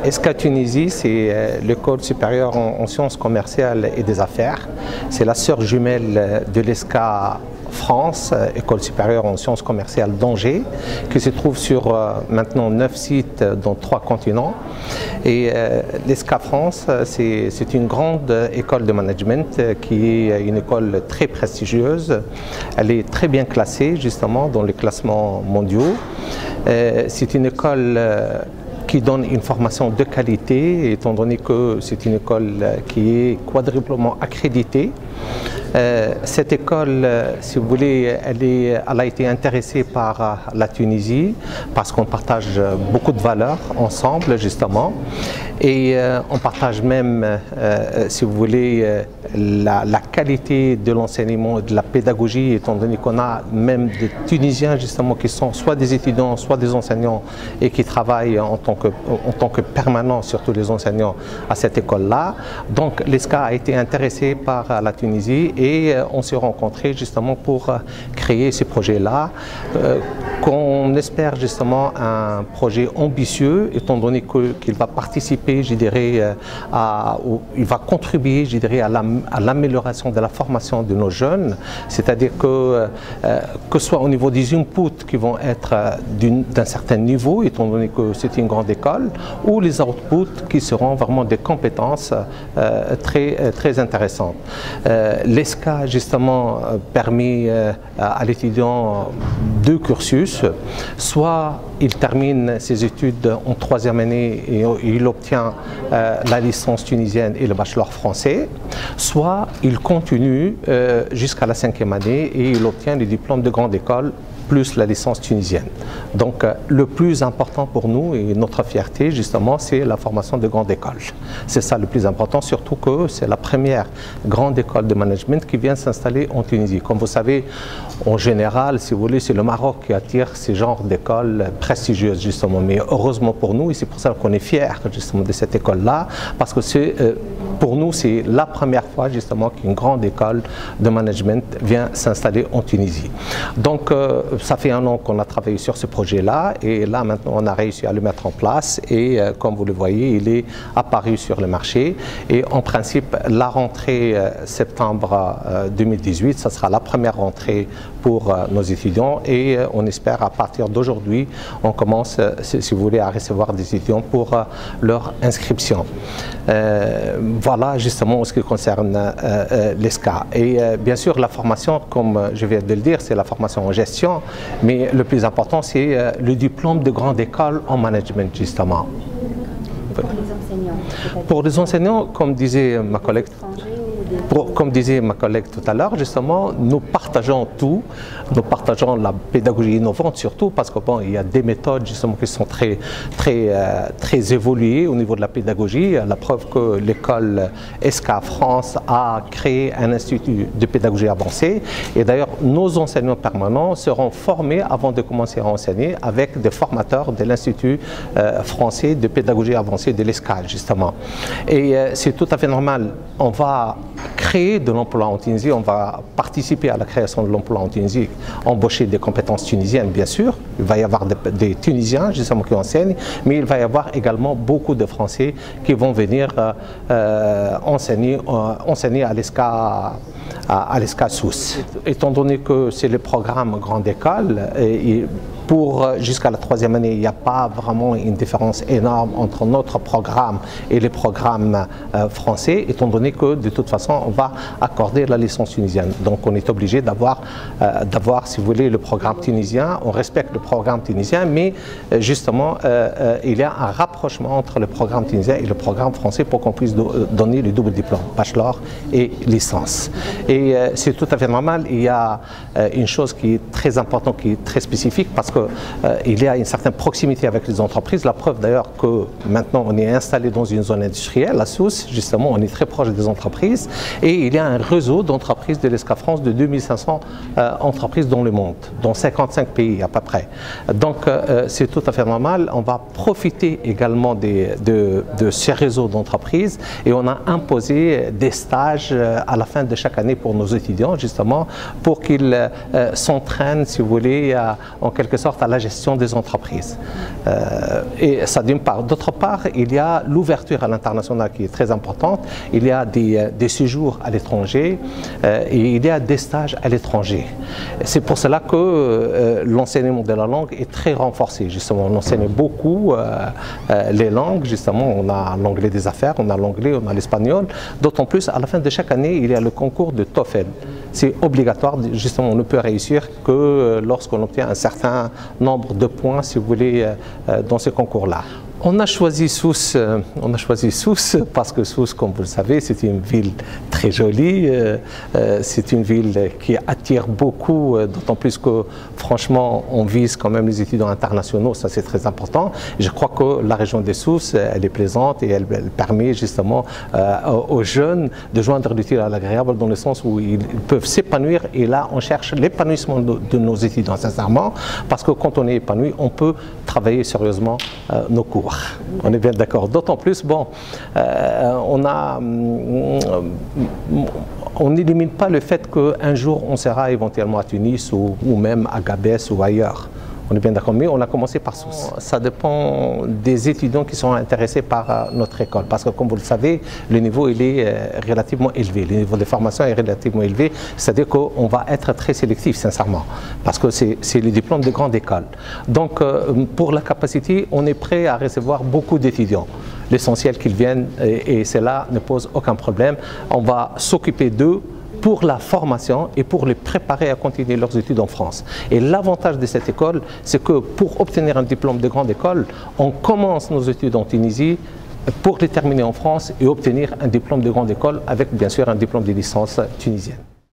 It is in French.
ESCA Tunisie, c'est l'école supérieure en sciences commerciales et des affaires. C'est la sœur jumelle de l'ESCA France, école supérieure en sciences commerciales d'Angers, qui se trouve sur maintenant 9 sites dans 3 continents. Et l'ESCA France, c'est une grande école de management qui est une école très prestigieuse. Elle est très bien classée justement dans les classements mondiaux. C'est une école qui donne une formation de qualité, étant donné que c'est une école qui est quadruplement accréditée. Cette école, si vous voulez, elle a été intéressée par la Tunisie parce qu'on partage beaucoup de valeurs ensemble, justement. Et on partage même, si vous voulez, la qualité de l'enseignement et de la pédagogie, étant donné qu'on a même des Tunisiens, justement, qui sont soit des étudiants, soit des enseignants et qui travaillent en tant que permanents, surtout les enseignants, à cette école-là. Donc l'ESCA a été intéressée par la Tunisie et on s'est rencontrés justement pour créer ce projet-là, qu'on espère justement un projet ambitieux, étant donné qu'il va participer, je dirais, il va contribuer, je dirais, à l'amélioration de la formation de nos jeunes, c'est-à-dire que ce soit au niveau des inputs qui vont être d'un certain niveau, étant donné que c'est une grande école, ou les outputs qui seront vraiment des compétences très intéressantes. L'ESCA, justement, permet à l'étudiant 2 cursus, soit il termine ses études en 3e année et il obtient la licence tunisienne et le bachelor français, soit il continue jusqu'à la 5e année et il obtient le diplôme de grande école plus la licence tunisienne. Donc le plus important pour nous et notre fierté justement, c'est la formation de grande école. C'est ça le plus important, surtout que c'est la première grande école de management qui vient s'installer en Tunisie. Comme vous savez, en général, si vous voulez, c'est le Maroc qui attire ces genres d'écoles prestigieuses justement. Mais heureusement pour nous, et c'est pour ça qu'on est fiers justement de cette école-là, parce que pour nous, c'est la première fois justement qu'une grande école de management vient s'installer en Tunisie. Donc ça fait 1 an qu'on a travaillé sur ce projet-là et là maintenant on a réussi à le mettre en place et comme vous le voyez, il est apparu sur le marché et en principe la rentrée septembre 2018, ça sera la première rentrée pour nos étudiants et on espère à partir d'aujourd'hui, on commence, si vous voulez, à recevoir des étudiants pour leur inscription. Voilà justement en ce qui concerne l'ESCA. Et bien sûr, la formation, comme je viens de le dire, c'est la formation en gestion, mais le plus important, c'est le diplôme de grande école en management, justement. Pour les enseignants? Pour les enseignants, comme disait ma collègue, tout à l'heure, justement, nous partageons tout. Nous partageons la pédagogie innovante surtout parce que bon, il y a des méthodes justement qui sont très évoluées au niveau de la pédagogie. La preuve que l'école ESCA France a créé un institut de pédagogie avancée. Et d'ailleurs, nos enseignants permanents seront formés avant de commencer à enseigner avec des formateurs de l'Institut français de pédagogie avancée de l'ESCA, justement. Et c'est tout à fait normal. On va créer de l'emploi en Tunisie, on va participer à la création de l'emploi en Tunisie, embaucher des compétences tunisiennes, bien sûr. Il va y avoir des Tunisiens, justement, qui enseignent, mais il va y avoir également beaucoup de Français qui vont venir enseigner à l'ESCA Sousse. Étant donné que c'est le programme grande école, jusqu'à la 3e année, il n'y a pas vraiment une différence énorme entre notre programme et les programmes français, étant donné que de toute façon, on va accorder la licence tunisienne. Donc on est obligé d'avoir, si vous voulez, le programme tunisien, on respecte le programme tunisien, mais justement, il y a un rapprochement entre le programme tunisien et le programme français pour qu'on puisse donner le double diplôme, bachelor et licence. Et c'est tout à fait normal, il y a une chose qui est très importante, qui est très spécifique, parce qu'il y a une certaine proximité avec les entreprises. La preuve d'ailleurs que maintenant on est installé dans une zone industrielle, à Sousse, justement, on est très proche des entreprises et il y a un réseau d'entreprises de l'ESCA France de 2500 entreprises dans le monde, dans 55 pays à peu près. Donc c'est tout à fait normal, on va profiter également de ces réseaux d'entreprises et on a imposé des stages à la fin de chaque année pour nos étudiants, justement, pour qu'ils s'entraînent, si vous voulez, en quelque sorte sorte à la gestion des entreprises. Et ça d'une part. D'autre part, il y a l'ouverture à l'international qui est très importante. Il y a des séjours à l'étranger et il y a des stages à l'étranger. C'est pour cela que l'enseignement de la langue est très renforcé. Justement, on enseigne beaucoup les langues. Justement, on a l'anglais des affaires, on a l'anglais, on a l'espagnol. D'autant plus, à la fin de chaque année, il y a le concours de TOEFL. C'est obligatoire, justement, on ne peut réussir que lorsqu'on obtient un certain nombre de points, si vous voulez, dans ce concours-là. On a choisi Sousse parce que Sousse, comme vous le savez, c'est une ville très jolie, c'est une ville qui attire beaucoup, d'autant plus que franchement on vise quand même les étudiants internationaux, ça c'est très important. Je crois que la région des Sousse, elle est plaisante et elle permet justement aux jeunes de joindre l'utile à l'agréable dans le sens où ils peuvent s'épanouir, et là on cherche l'épanouissement de nos étudiants sincèrement, parce que quand on est épanoui, on peut travailler sérieusement nos cours. On est bien d'accord. D'autant plus, bon, on n'élimine pas le fait qu'un jour on sera éventuellement à Tunis ou même à Gabès ou ailleurs. On est bien d'accord, mais on a commencé par Sousse. Ça dépend des étudiants qui sont intéressés par notre école, parce que comme vous le savez, le niveau il est relativement élevé, le niveau de formation est relativement élevé, c'est-à-dire qu'on va être très sélectif sincèrement, parce que c'est le diplôme de grande école. Donc pour la capacité, on est prêt à recevoir beaucoup d'étudiants. L'essentiel qu'ils viennent, et cela ne pose aucun problème. On va s'occuper d'eux pour la formation et pour les préparer à continuer leurs études en France. Et l'avantage de cette école, c'est que pour obtenir un diplôme de grande école, on commence nos études en Tunisie pour les terminer en France et obtenir un diplôme de grande école avec bien sûr un diplôme de licence tunisienne.